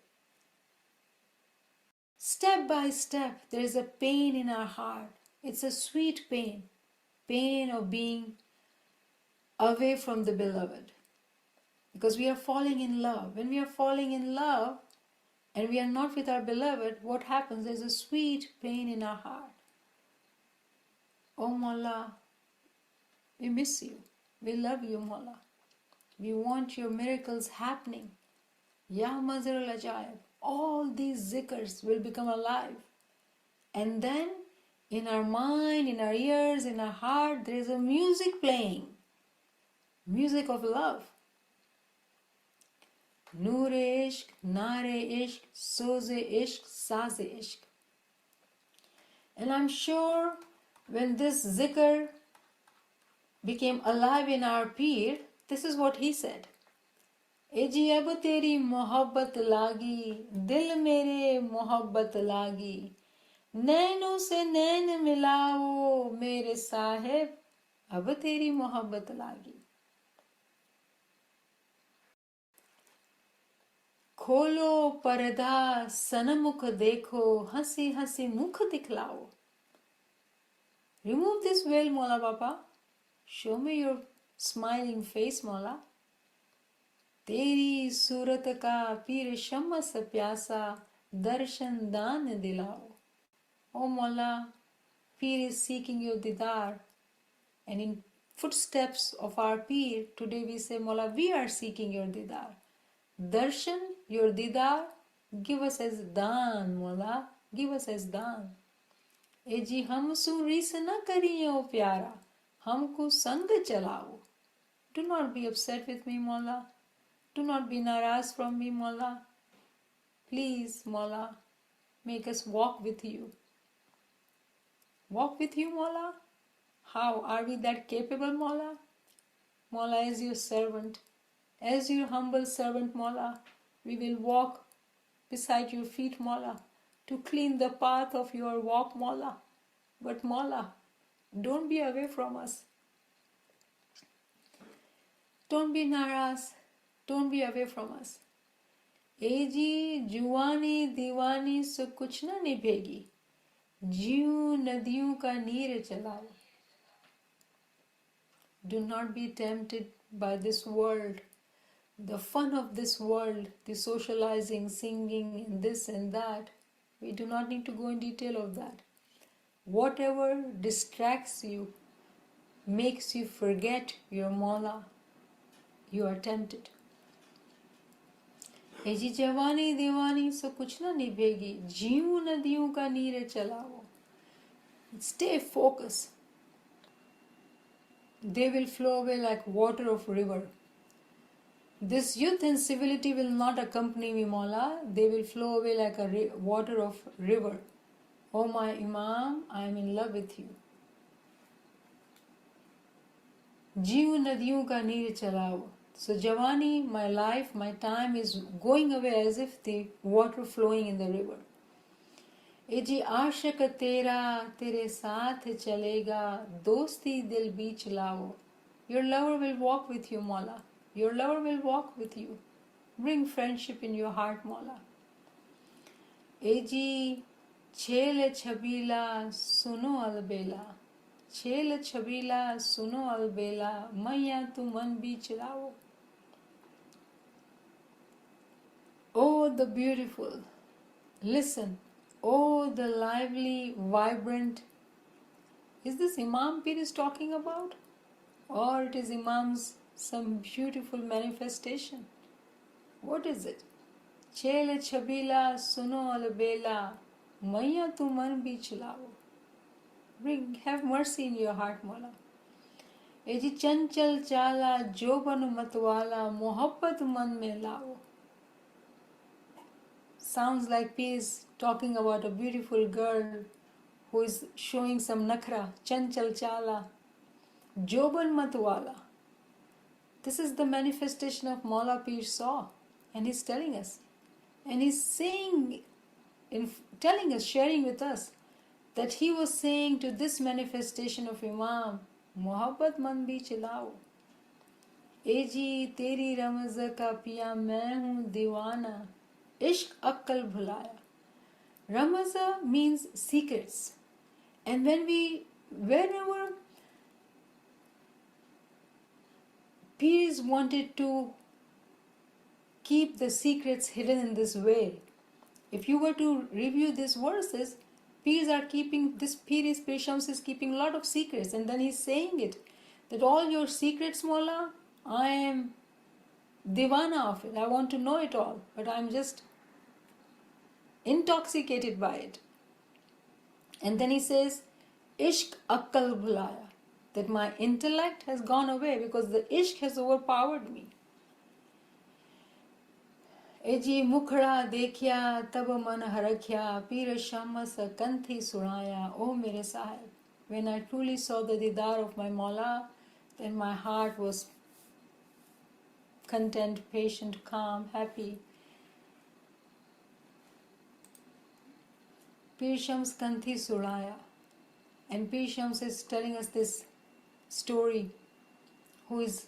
Step by step, there is a pain in our heart. It's a sweet pain, pain of being away from the beloved. Because we are falling in love. When we are falling in love and we are not with our beloved, what happens? There's a sweet pain in our heart. Oh Mawla, we miss you. We love you, Mawla. We want your miracles happening. Ya Mazhar al-Ajaib. All these zikrs will become alive. And then in our mind, in our ears, in our heart, there is a music playing. Music of love. Noor-e-Ishq, Nar-e-Ishq, Soz-e-Ishq, Saz-e-Ishq. And I'm sure when this zikr became alive in our Peer, this is what he said. اے جی اب تیری محبت لاگی دل میرے محبت لاگی نینوں سے نین ملاؤ میرے صاحب اب تیری محبت لاگی کھولو پردہ سنمکھ دیکھو ہنسی ہنسی مکھ دکھلاؤ Remove this veil, Mawla Papa. Show me your smiling face, Mawla. تیری صورت کا پیر شمس پیاسا درشن دان دلاؤ. Oh Mawla, Peer is seeking your didar. And in footsteps of our Peer, today we say, Mawla, we are seeking your didar. Darshan, your didar, give us as daan, Mawla. Give us as daan. اے جی ہم سو race نہ کریو پیارا ہم کو سنگ چلاؤ. Do not be upset with me, Mawla. Do not be naraz from me, Mawla. Please, Mawla, make us walk with you. Walk with you, Mawla? How? Are we that capable, Mawla? Mawla, as your servant, as your humble servant, Mawla, we will walk beside your feet, Mawla, to clean the path of your walk, Mawla. But Mawla, don't be away from us. Don't be naraz. Don't be away from us. ए जी जुआनी दीवानी से कुछ न निभेगी, जीव नदियों का नीर चलाओ. Do not be tempted by this world, the fun of this world, the socializing, singing, and this and that. We do not need to go in detail of that. Whatever distracts you, makes you forget your Mawla, you are tempted. ए जी जवानी दीवानी से कुछ ना निभेगी, जीव नदियों का नीर चलाओ. Stay focused. They will flow away like water of river. This youth and civility will not accompany me, Mawla. They will flow away like a water of river. Oh my Imam, I am in love with you. जीव नदियों का नीर चलाओ. So Javani, my life, my time is going away as if the water flowing in the river. ए जी आशिक तेरा तेरे साथ चलेगा, दोस्ती दिल बीच लाओ. Your lover will walk with you, Mawla. Your lover will walk with you. Bring friendship in your heart, Mawla. ए जी छेल छबीला सुनो अलबेला, छेल छबीला सुनो अलबेला, मैया तू मन बीच लाओ. Oh, the beautiful. Listen. Oh, the lively, vibrant. Is this Imam Pir is talking about? Or it is Imam's some beautiful manifestation? What is it? Chele chabila suno albela, maya tu man bhi chilao. Bring, have mercy in your heart, Mawla. ए जी चंचल चाला जोबन मतवाला, मोहब्बत मन में लाओ. Sounds like P is talking about a beautiful girl who is showing some nakra, chanchal chala, joban matwala. This is the manifestation of Maula Pir saw, and he's telling us, and he's saying, telling us, sharing with us, that he was saying to this manifestation of Imam, Mohabbat man bhi chilao. ए जी तेरी रमज का पिया मैं हूँ दीवाना, इश्क अक्ल भुलाया. Ramaza means secrets. And whenever Peers wanted to keep the secrets hidden in this way, if you were to review these verses, Peers are keeping, this Pir Shams is keeping a lot of secrets, and then he's saying it, that all your secrets, Mawla, I am divana of it. I want to know it all, but I'm just intoxicated by it. And then he says, Ishq Akkal Bhulaya, that my intellect has gone away because the Ishq has overpowered me. Eji mukhra dekhya tab man harakhya, Pir Shamas kanthi suraya, O mere sahib. When I truly saw the didar of my Mawla, then my heart was content, patient, calm, happy. Pir Shams kanthi suraya. And Pir Shams is telling us this story, who is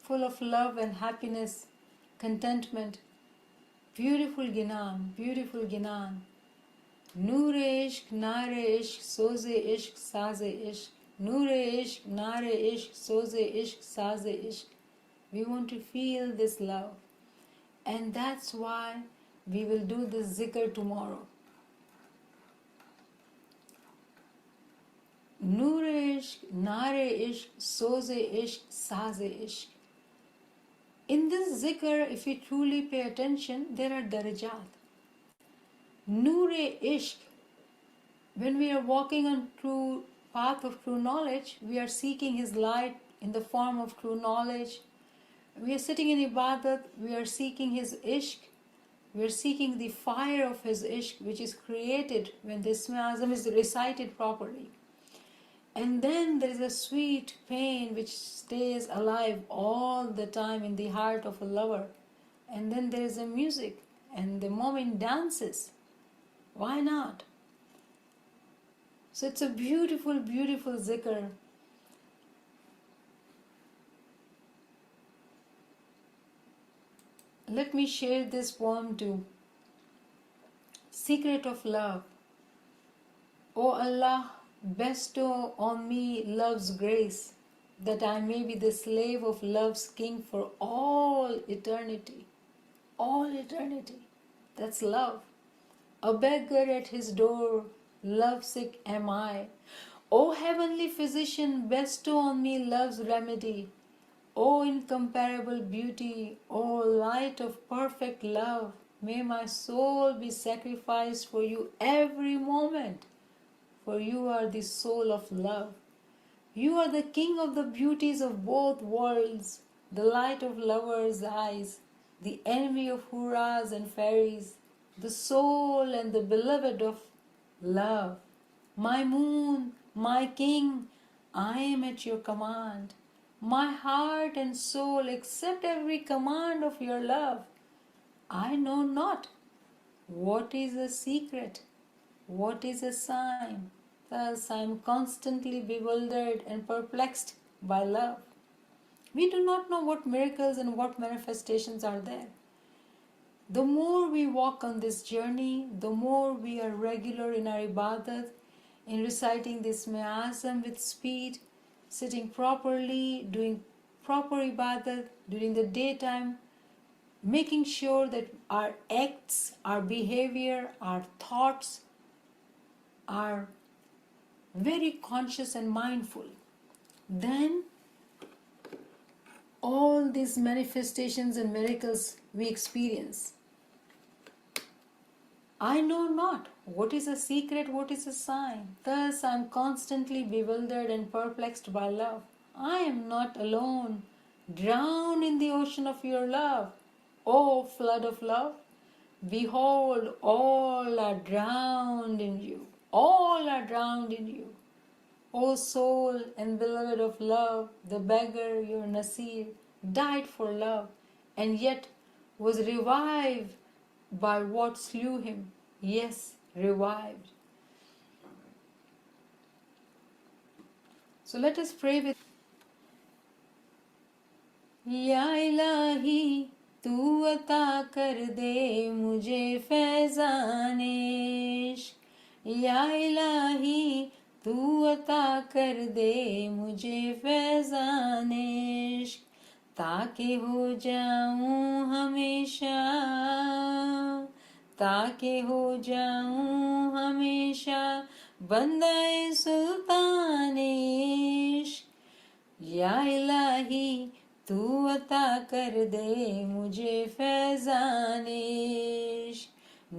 full of love and happiness, contentment. Beautiful Ginan, beautiful Ginan. Noor ishq, naare ishq, soze ishq, saze ishq. Noor ishq, naare ishq, soze ishq, saze ishq. We want to feel this love. And that's why we will do this zikr tomorrow. Noor ishq, naare ishq, soze ishq, saze ishq. In this zikr, if we truly pay attention, there are darajat. Noor-e ishq, when we are walking on true path of true knowledge, we are seeking His light in the form of true knowledge. We are sitting in ibadat, we are seeking His ishq, we are seeking the fire of His ishq, which is created when the Ism-e-Azam is recited properly. And then there is a sweet pain which stays alive all the time in the heart of a lover. And then there is a music, and the moment dances. Why not? So it's a beautiful, beautiful zikr. Let me share this poem too. Secret of love. O Allah, bestow on me love's grace, that I may be the slave of love's king for all eternity. All eternity. That's love. A beggar at his door, lovesick am I. O heavenly physician, bestow on me love's remedy. O incomparable beauty, O light of perfect love, may my soul be sacrificed for you every moment, for you are the soul of love. You are the king of the beauties of both worlds, the light of lovers' eyes, the enemy of hurrahs and fairies, the soul and the beloved of love. My moon, my king, I am at your command. My heart and soul accept every command of your love. I know not what is a secret, what is a sign. Thus I am constantly bewildered and perplexed by love. We do not know what miracles and what manifestations are there. The more we walk on this journey, the more we are regular in our ibadat, in reciting this me'asam with speed, sitting properly, doing proper ibadat during the daytime, making sure that our acts, our behavior, our thoughts are very conscious and mindful. Then all these manifestations and miracles we experience. I know not what is a secret, what is a sign. Thus I am constantly bewildered and perplexed by love. I am not alone, drowned in the ocean of your love. O flood of love, behold, all are drowned in you. All are drowned in you. O soul and beloved of love, the beggar, your Nasir, died for love, and yet was revived by what slew him. Yes, revived. So let us pray with Ya Ilahi, tu ata kar de mujhe faizan ishq. Ya Ilahi, tu ata kar de mujhe faizan ishq. ताकि हो जाऊं हमेशा, ताकि हो जाऊं हमेशा बंदाए सुल्तान इश्क. या इलाही तू अता कर दे मुझे फैजान इश्क.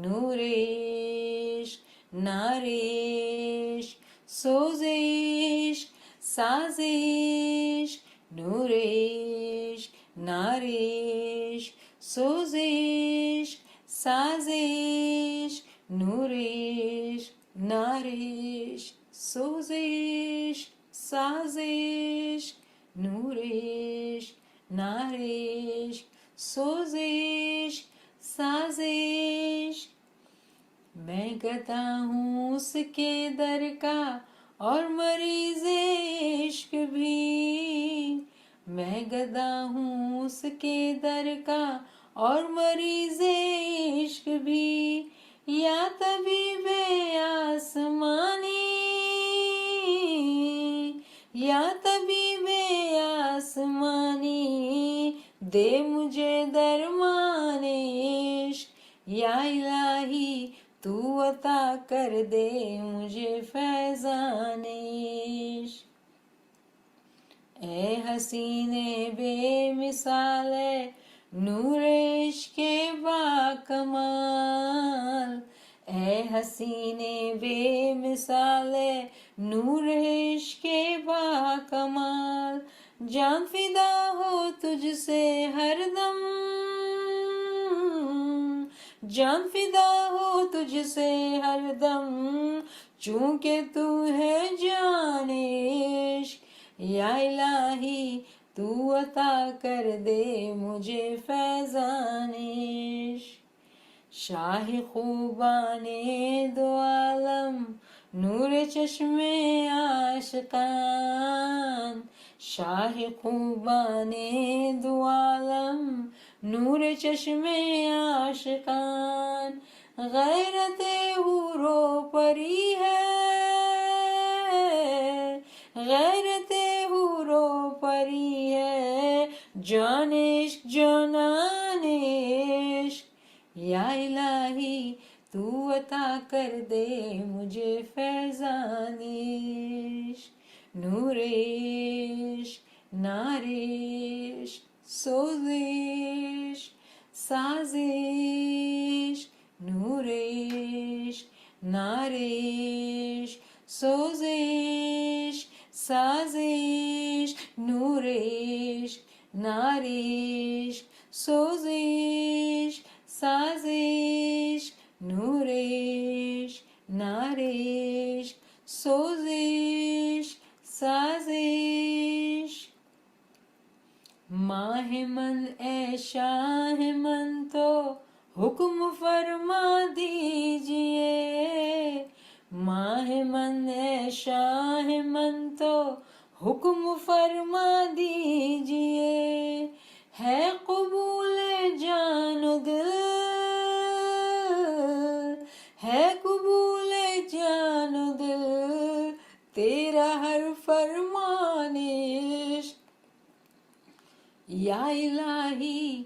नूर इश्क, नार इश्क, सोज़ इश्क, साज़ इश्क. नूर इश्क, नार इश्क, सोज़ इश्क, साज़ इश्क. नूर इश्क, नार इश्क, सोज़ इश्क, साज़ इश्क. नूर इश्क, नार इश्क, सोज़ इश्क, साज़ इश्क. मैं गदा हूँ उसके दर का और मरीज़ इश्क भी. मैं गदा हूँ उसके दर का और मरीज़ इश्क भी. या तबीबे आसमानी, या तबीबे आसमानी, दे मुझे दरमान इश्क. या इलाही तू अता कर दे मुझे फैजान इश्क. ए हसीने बेमिसाल नूर इश्क बाकमाल. ए हसीने बेमिसाल नूर इश्क बाकमाल. जान फिदा हो तुझसे हरदम, जान फिदा हो तुझसे हरदम, चूंकि तू है जान इश्क. या इलाही तू अता कर दे मुझे फैजान इश्क. शाह खूबाने दो आलम नूर चश्मे आशिकान. शाह खूबाने दो आलम نور چشمے عاشقان غیرت حور و پری ہے، غیرت حور و پری ہے، جان عشق جانان عشق، یا الہی تو عطا کر دے مجھے فیضان عشق، نور عشق نار عشق سوزش سازش، نور عشق نار عشق سوزش سازش، نور عشق نار عشق سوزش سازش، نور عشق نار عشق سوزش سازش، ماہ من اے شاہ من تو حکم فرما دیجئے، ماہ من اے شاہ من تو حکم فرما دیجئے، ہے قبول جان و دل، ہے قبول جان و دل، تیرا ہر فرمان عشق، یا الہی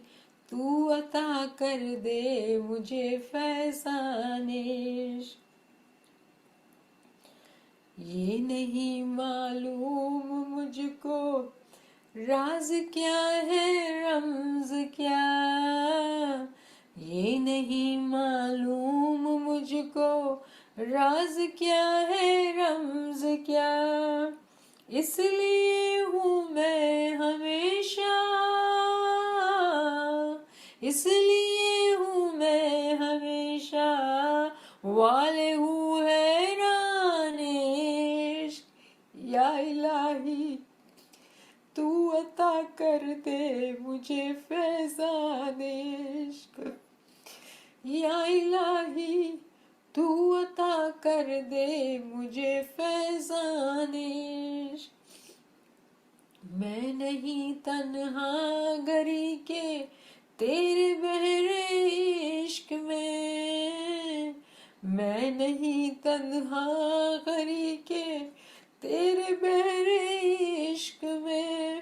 تو عطا کر دے مجھے فیضان عشق، یہ نہیں معلوم مجھ کو راز کیا ہے رمز کیا، یہ نہیں معلوم مجھ کو راز کیا ہے رمز کیا، اس لیے ہوں میں ہمیشہ، اس لیے ہوں میں ہمیشہ والے ہوں حیران عشق، یا الہی تو عطا کر دے مجھے فیضان عشق، یا الہی تو عطا کر دے مجھے فیضان عشق، میں نہیں تنہا گری کے تیرے بحر عشق میں، میں نہیں تنہا گری کے تیرے بحر عشق میں،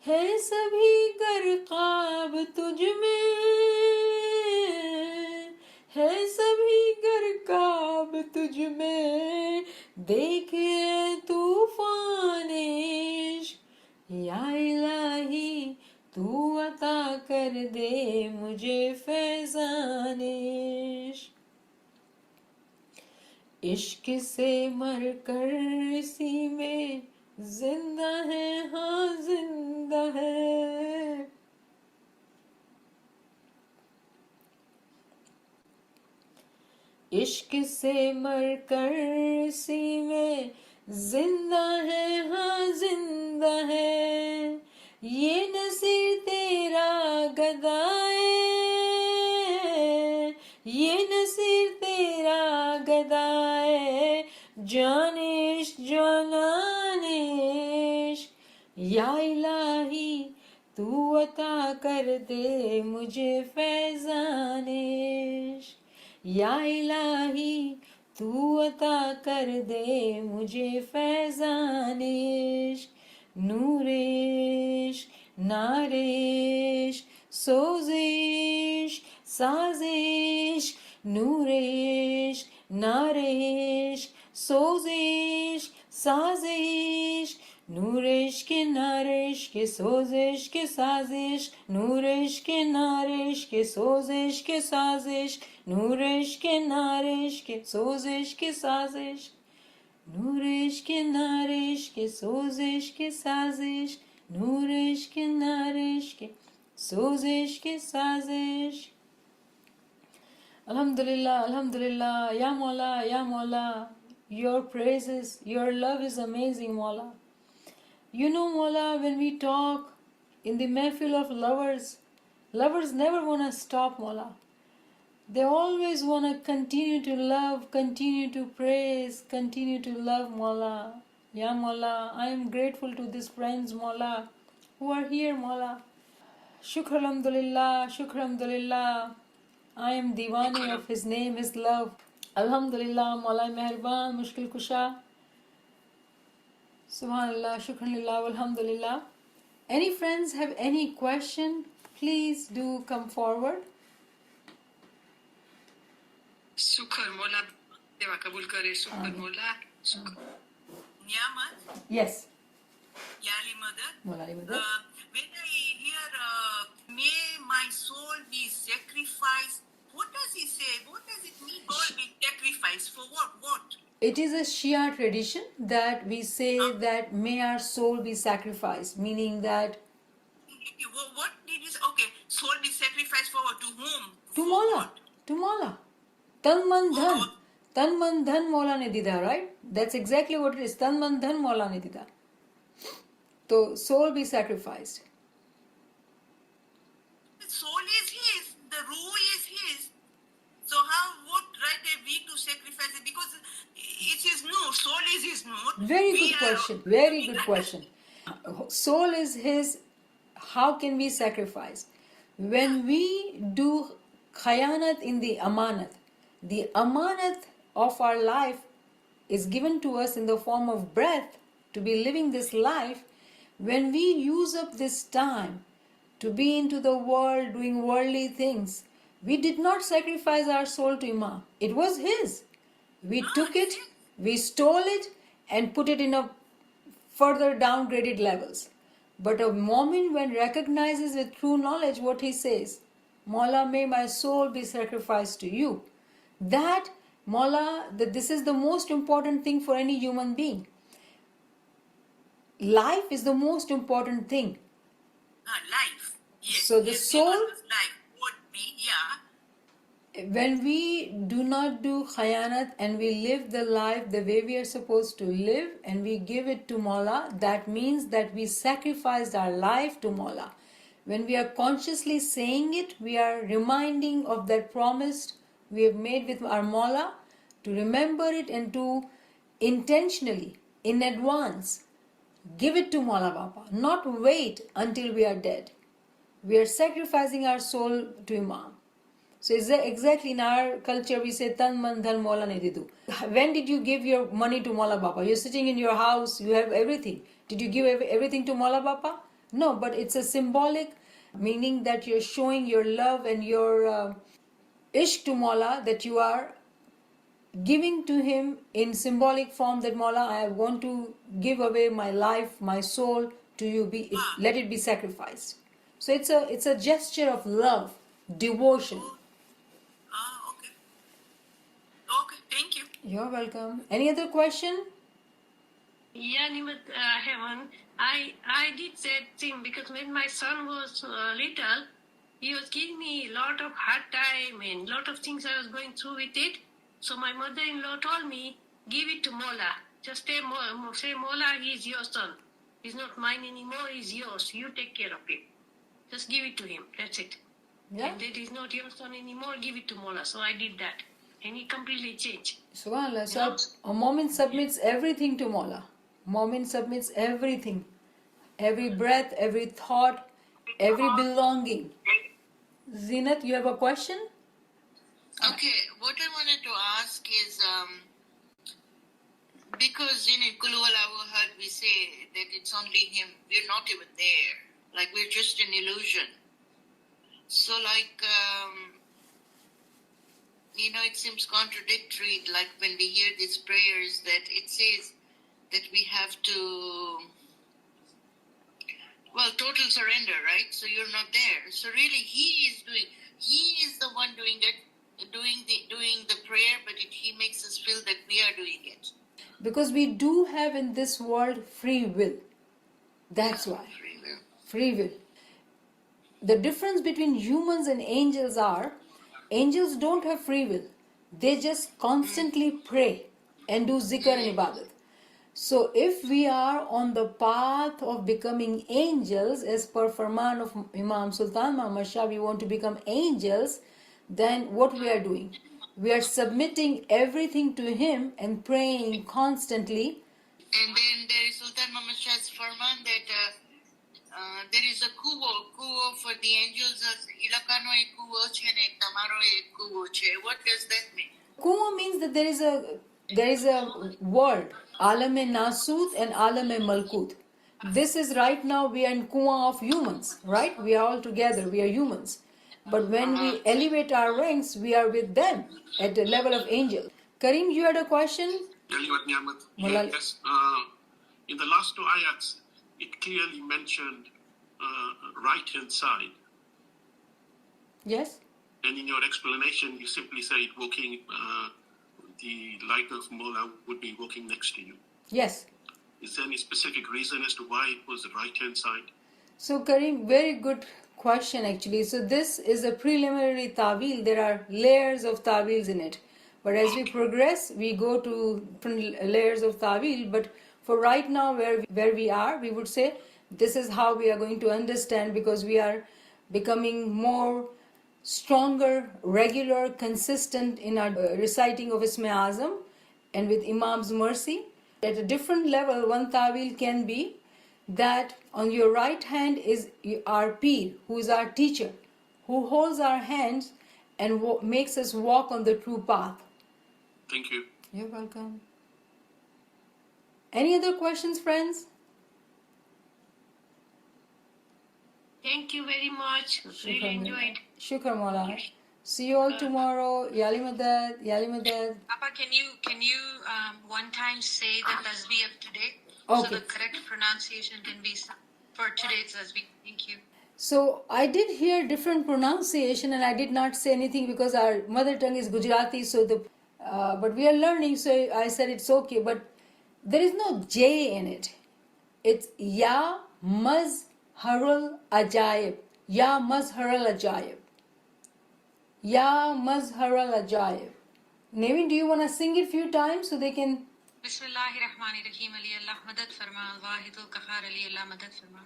ہے سبھی غرقاب تجھ میں، ہے سبھی غرقاب تجھ میں، دیکھے طوفان عشق، یا الہی تو عطا کر دے مجھے فیضان عشق، عشق سے مر کر اسی میں زندہ ہے، ہاں زندہ ہے، عشق سے مر کر اسی میں زندہ ہے، ہاں زندہ ہے، یہ نصیر تیرا گدائے، یہ نصیر تیرا گدائے، جان عشق جانان عشق، یا الہی تو عطا کر دے مجھے فیضان عشق، یا الہی تو عطا کر دے مجھے فیضان عشق، نور عشق نار عشق سوزش سازش، نور عشق نار عشق سوزش سازش، نور عشق نار عشق سوزش کے سازش، نور عشق نار عشق سوزش کے سازش، نور عشق نار عشق سوزش کے سازش، نور عشق نار عشق سوزش کے سازش، نور عشق نار عشق سوزش کے سازش، Alhamdulillah, Alhamdulillah, Ya Mawla, Ya Mawla, your praises, your love is amazing, Mawla. You know, Mawla, when we talk in the mehfil of lovers, lovers never want to stop, Mawla. They always want to continue to love, continue to praise, continue to love, Mawla. Ya Mawla, I am grateful to these friends, Mawla, who are here, Mawla. Shukr alhamdulillah, shukr alhamdulillah. I am diwani of his name, his love. Alhamdulillah, Maulai Meherban, Mushkil Kusha. Subhanallah, shukranillah, alhamdulillah. Any friends have any question? Please do come forward. Shukr Mola. Deva kabul kare. Shukr Mola. Shukr. Niyamat. Yes. Yali mother. Maulai Madad. When I hear, may my soul be sacrificed, what does he say? What does it mean? Soul be sacrificed for what? What? It is a Shia tradition that we say that may our soul be sacrificed, meaning that What did you say? Okay, soul be sacrificed for what? To whom? to For Mola, what? to Mola. Tan man dhan. Tan man dhan Mola ne dida, right? That's exactly what it is. Tan man dhan Mola ne dida. So soul be sacrificed. The soul is his. The ruh is his. So how, what right have we to sacrifice it? Because it's his nur. Soul is his nur. Very We good are- question. Very good question. Soul is his. How can we sacrifice? When we do khayanat in the amanat of our life is given to us in the form of breath to be living this life. When we use up this time to be into the world doing worldly things, we did not sacrifice our soul to Imam. It was his. We took it, we stole it, and put it in a further downgraded levels. But a moment when recognizes with true knowledge what he says, Mola, may my soul be sacrificed to you. That Mola, that this is the most important thing for any human being. Life is the most important thing. Life. Yes. So the Yes, soul- give us life would be, yeah. When we do not do khayanat and we live the life the way we are supposed to live and we give it to Mola, that means that we sacrificed our life to Mola. When we are consciously saying it, we are reminding of that promise we have made with our Mola to remember it and to intentionally, in advance, give it to Mola Baba, not wait until we are dead. We are sacrificing our soul to Imam. So is that exactly in our culture we say tan man dhan Mola ne didu. When did you give your money to Mola Baba? You're sitting in your house, you have everything. Did you give everything to Mola Baba? No, but it's a symbolic meaning that you're showing your love and your ishq to Mola, that you are giving to him in symbolic form that Mola, I want to give away my life, my soul to you. Let it be sacrificed. So it's a gesture of love, devotion. Okay. Okay, thank you. You're welcome. Any other question? Yeah, Nimat, Heaven. I did that thing because when my son was little, he was giving me a lot of hard time and lot of things I was going through with it. So my mother-in-law told me, give it to Mola. Just say Mola, he's your son. He's not mine anymore, he's yours. You take care of him. Just give it to him. That's it. Yeah. And that is not your son anymore, give it to Mola. So I did that. And he completely changed. Subhanallah. So a moment submits everything to Mola. Moment submits everything. Every breath, every thought, every belonging. Zinat, you have a question? Okay, what I wanted to ask is, because in Kulu Wallahu heard we say that it's only him, we're not even there. Like we're just an illusion. So it seems contradictory, like when we hear these prayers that it says that we have to, total surrender, right? So you're not there. So really he is the one doing it, doing the prayer, but he makes us feel that we are doing it. Because we do have in this world free will. That's why. Free will. Free will. The difference between humans and angels are, angels don't have free will. They just constantly pray and do zikr and ibadat. So if we are on the path of becoming angels, as per Farman of Imam Sultan Muhammad Shah, we want to become angels, then what we are doing? We are submitting everything to him and praying constantly. And then there is Sultan Muhammad Shah's farman that there is a kuo for the angels. Ilakano e kuo che ne tamaro e kuo che. What does that mean? Kuwa means that there is a world, Alam-e Nasut and Alam-e Malkut. This is right now we are in Kuwa of humans, right? We are all together, we are humans. But when we elevate our ranks, we are with them at the level of angels. Kareem, you had a question? Yaliwat Niamat. Malal- Yes. In the last two ayats, it clearly mentioned right hand side. Yes? And in your explanation, you simply said walking, the light of Mola would be walking next to you. Yes. Is there any specific reason as to why it was the right hand side? So Kareem, very good question actually. So this is a preliminary tawil. There are layers of tawils in it. But as we progress, we go to different layers of tawil. But for right now, where we are, we would say this is how we are going to understand, because we are becoming more stronger, regular, consistent in our reciting of Isme Azam and with Imam's mercy. At a different level, one tawil can be that on your right hand is our Peer, who is our teacher, who holds our hands and makes us walk on the true path. Thank you. You're welcome. Any other questions, friends? Thank you very much. Really enjoyed. Shukr Mola. See you all tomorrow. Yali Madad, Yali Madad. Papa, can you one time say the tasbih of today? Okay. So the correct pronunciation can be for today's tasbih. Thank you. So I did hear different pronunciation, and I did not say anything because our mother tongue is Gujarati. So but we are learning. So I said it's okay. But there is no J in it. It's Ya Mazharul Ajaib. Ya Mazharul Ajaib. Ya Mazharul Ajaib. Nevin, do you want to sing it few times so they can? Bismillahirrahmanirrahim. Ali Allah madad farma. Wahidul Qahar Ali Allah madad farma.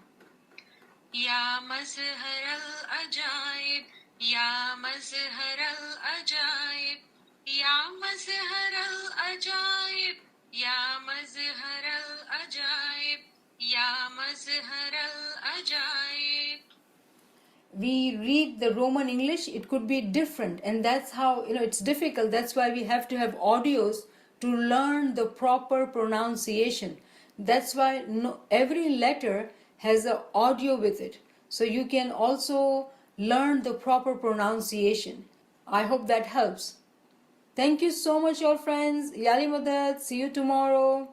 Ya mazhar al-ajaib. Ya mazhar al-ajaib. Ya mazhar al-ajaib. Ya mazhar al-ajaib. Ya mazhar al-ajaib. We read the Roman English, it could be different, and that's how it's difficult. That's why we have to have audios to learn the proper pronunciation. That's why every letter has an audio with it, so you can also learn the proper pronunciation. I hope that helps. Thank you so much, all friends. Yali Madad. See you tomorrow.